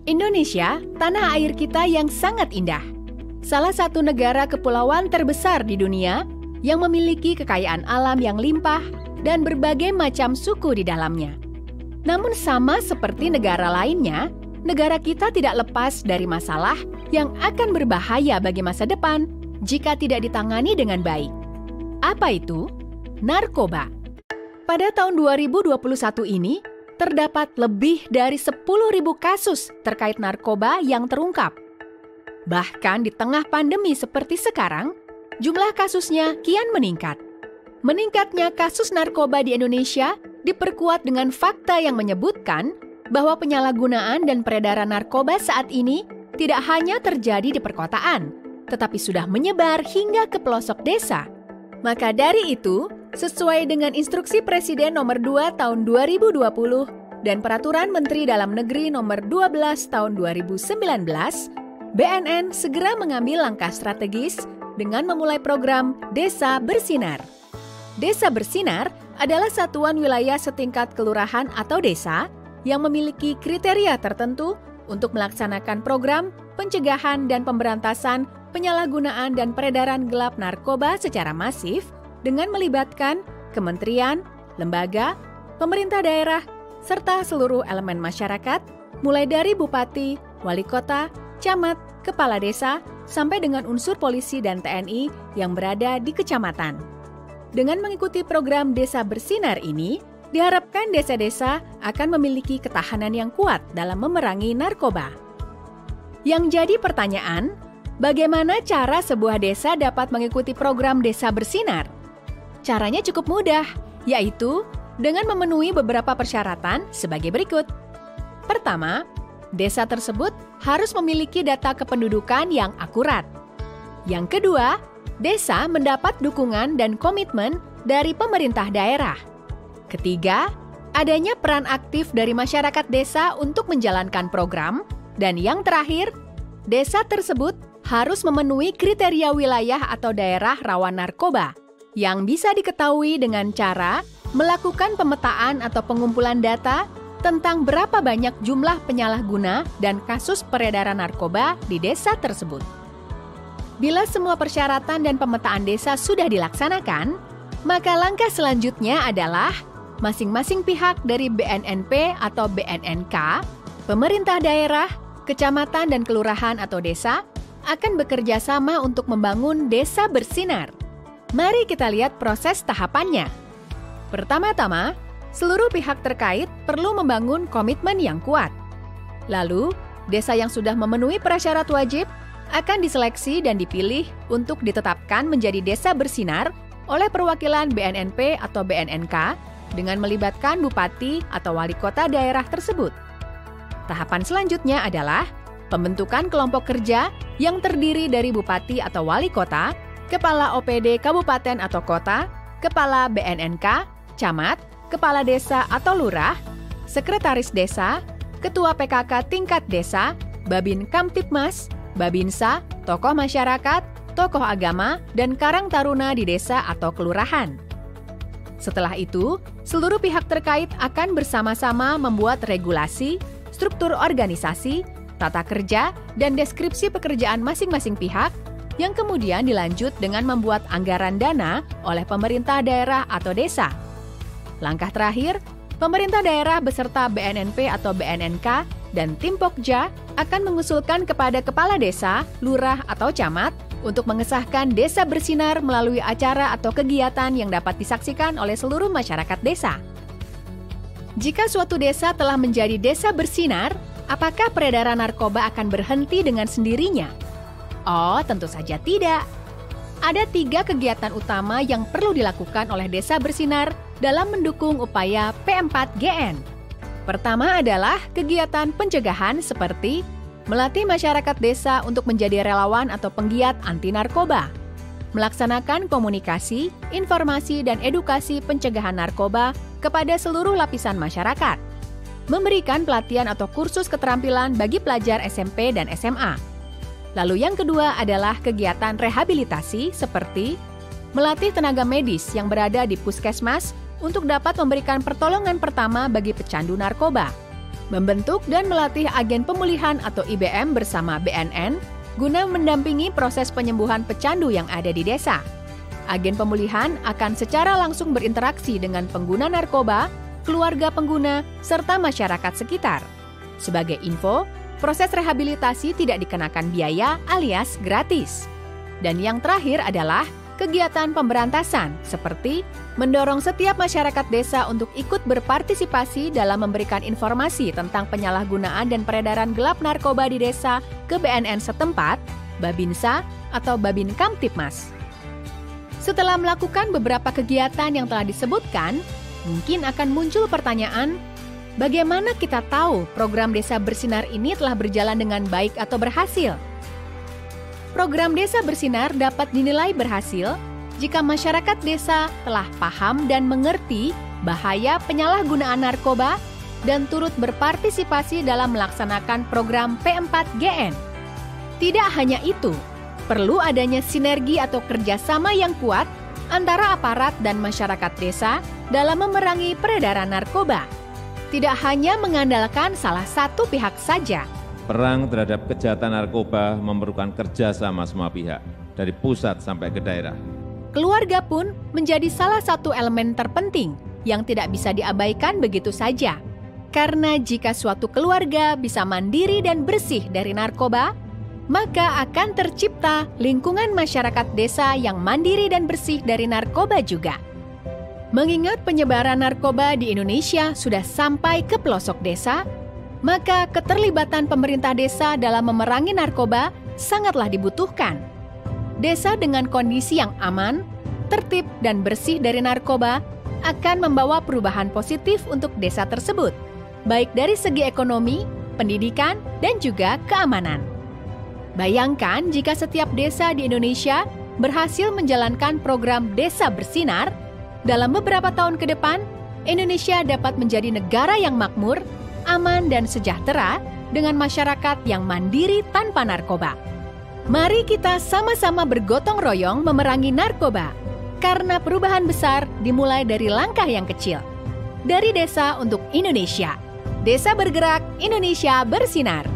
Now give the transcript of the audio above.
Indonesia, tanah air kita yang sangat indah. Salah satu negara kepulauan terbesar di dunia yang memiliki kekayaan alam yang limpah dan berbagai macam suku di dalamnya. Namun sama seperti negara lainnya, negara kita tidak lepas dari masalah yang akan berbahaya bagi masa depan jika tidak ditangani dengan baik. Apa itu? Narkoba. Pada tahun 2021 ini, terdapat lebih dari 10.000 kasus terkait narkoba yang terungkap. Bahkan di tengah pandemi seperti sekarang, jumlah kasusnya kian meningkat. Meningkatnya kasus narkoba di Indonesia diperkuat dengan fakta yang menyebutkan bahwa penyalahgunaan dan peredaran narkoba saat ini tidak hanya terjadi di perkotaan, tetapi sudah menyebar hingga ke pelosok desa. Maka dari itu, sesuai dengan Instruksi Presiden Nomor 2 Tahun 2020 dan Peraturan Menteri Dalam Negeri Nomor 12 Tahun 2019, BNN segera mengambil langkah strategis dengan memulai program Desa Bersinar. Desa Bersinar adalah satuan wilayah setingkat kelurahan atau desa yang memiliki kriteria tertentu untuk melaksanakan program pencegahan dan pemberantasan penyalahgunaan dan peredaran gelap narkoba secara masif dengan melibatkan kementerian, lembaga, pemerintah daerah, serta seluruh elemen masyarakat, mulai dari bupati, wali kota, camat, kepala desa, sampai dengan unsur polisi dan TNI yang berada di kecamatan. Dengan mengikuti program Desa Bersinar ini, diharapkan desa-desa akan memiliki ketahanan yang kuat dalam memerangi narkoba. Yang jadi pertanyaan, bagaimana cara sebuah desa dapat mengikuti program Desa Bersinar? Caranya cukup mudah, yaitu dengan memenuhi beberapa persyaratan sebagai berikut. Pertama, desa tersebut harus memiliki data kependudukan yang akurat. Yang kedua, desa mendapat dukungan dan komitmen dari pemerintah daerah. Ketiga, adanya peran aktif dari masyarakat desa untuk menjalankan program. Dan yang terakhir, desa tersebut harus memenuhi kriteria wilayah atau daerah rawan narkoba yang bisa diketahui dengan cara melakukan pemetaan atau pengumpulan data tentang berapa banyak jumlah penyalahguna dan kasus peredaran narkoba di desa tersebut. Bila semua persyaratan dan pemetaan desa sudah dilaksanakan, maka langkah selanjutnya adalah masing-masing pihak dari BNNP atau BNNK, pemerintah daerah, kecamatan dan kelurahan atau desa akan bekerja sama untuk membangun Desa Bersinar. Mari kita lihat proses tahapannya. Pertama-tama, seluruh pihak terkait perlu membangun komitmen yang kuat. Lalu, desa yang sudah memenuhi prasyarat wajib akan diseleksi dan dipilih untuk ditetapkan menjadi Desa Bersinar oleh perwakilan BNNP atau BNNK dengan melibatkan bupati atau wali kota daerah tersebut. Tahapan selanjutnya adalah pembentukan kelompok kerja yang terdiri dari bupati atau wali kota, kepala OPD kabupaten atau kota, kepala BNNK, camat, kepala desa atau lurah, sekretaris desa, ketua PKK tingkat desa, Babin Kamtipmas, Babinsa, tokoh masyarakat, tokoh agama, dan karang taruna di desa atau kelurahan. Setelah itu, seluruh pihak terkait akan bersama-sama membuat regulasi, struktur organisasi, tata kerja, dan deskripsi pekerjaan masing-masing pihak yang kemudian dilanjut dengan membuat anggaran dana oleh pemerintah daerah atau desa. Langkah terakhir, pemerintah daerah beserta BNNP atau BNNK dan tim Pokja akan mengusulkan kepada kepala desa, lurah atau camat untuk mengesahkan Desa Bersinar melalui acara atau kegiatan yang dapat disaksikan oleh seluruh masyarakat desa. Jika suatu desa telah menjadi Desa Bersinar, apakah peredaran narkoba akan berhenti dengan sendirinya? Oh, tentu saja tidak. Ada 3 kegiatan utama yang perlu dilakukan oleh Desa Bersinar dalam mendukung upaya P4GN. Pertama adalah kegiatan pencegahan seperti melatih masyarakat desa untuk menjadi relawan atau penggiat anti narkoba, melaksanakan komunikasi, informasi, dan edukasi pencegahan narkoba kepada seluruh lapisan masyarakat, memberikan pelatihan atau kursus keterampilan bagi pelajar SMP dan SMA. Lalu yang kedua adalah kegiatan rehabilitasi seperti melatih tenaga medis yang berada di puskesmas untuk dapat memberikan pertolongan pertama bagi pecandu narkoba, membentuk dan melatih agen pemulihan atau IBM bersama BNN guna mendampingi proses penyembuhan pecandu yang ada di desa. Agen pemulihan akan secara langsung berinteraksi dengan pengguna narkoba, keluarga pengguna, serta masyarakat sekitar. Sebagai info, proses rehabilitasi tidak dikenakan biaya alias gratis. Dan yang terakhir adalah kegiatan pemberantasan, seperti mendorong setiap masyarakat desa untuk ikut berpartisipasi dalam memberikan informasi tentang penyalahgunaan dan peredaran gelap narkoba di desa ke BNN setempat, Babinsa, atau Babin Kamtipmas. Setelah melakukan beberapa kegiatan yang telah disebutkan, mungkin akan muncul pertanyaan, bagaimana kita tahu program Desa Bersinar ini telah berjalan dengan baik atau berhasil? Program Desa Bersinar dapat dinilai berhasil jika masyarakat desa telah paham dan mengerti bahaya penyalahgunaan narkoba dan turut berpartisipasi dalam melaksanakan program P4GN. Tidak hanya itu, perlu adanya sinergi atau kerjasama yang kuat antara aparat dan masyarakat desa dalam memerangi peredaran narkoba. Tidak hanya mengandalkan salah satu pihak saja. Perang terhadap kejahatan narkoba memerlukan kerjasama semua pihak, dari pusat sampai ke daerah. Keluarga pun menjadi salah satu elemen terpenting yang tidak bisa diabaikan begitu saja. Karena jika suatu keluarga bisa mandiri dan bersih dari narkoba, maka akan tercipta lingkungan masyarakat desa yang mandiri dan bersih dari narkoba juga. Mengingat penyebaran narkoba di Indonesia sudah sampai ke pelosok desa, maka keterlibatan pemerintah desa dalam memerangi narkoba sangatlah dibutuhkan. Desa dengan kondisi yang aman, tertib, dan bersih dari narkoba akan membawa perubahan positif untuk desa tersebut, baik dari segi ekonomi, pendidikan, dan juga keamanan. Bayangkan jika setiap desa di Indonesia berhasil menjalankan program Desa Bersinar, dalam beberapa tahun ke depan, Indonesia dapat menjadi negara yang makmur, aman dan sejahtera dengan masyarakat yang mandiri tanpa narkoba. Mari kita sama-sama bergotong royong memerangi narkoba, karena perubahan besar dimulai dari langkah yang kecil. Dari desa untuk Indonesia. Desa bergerak, Indonesia bersinar.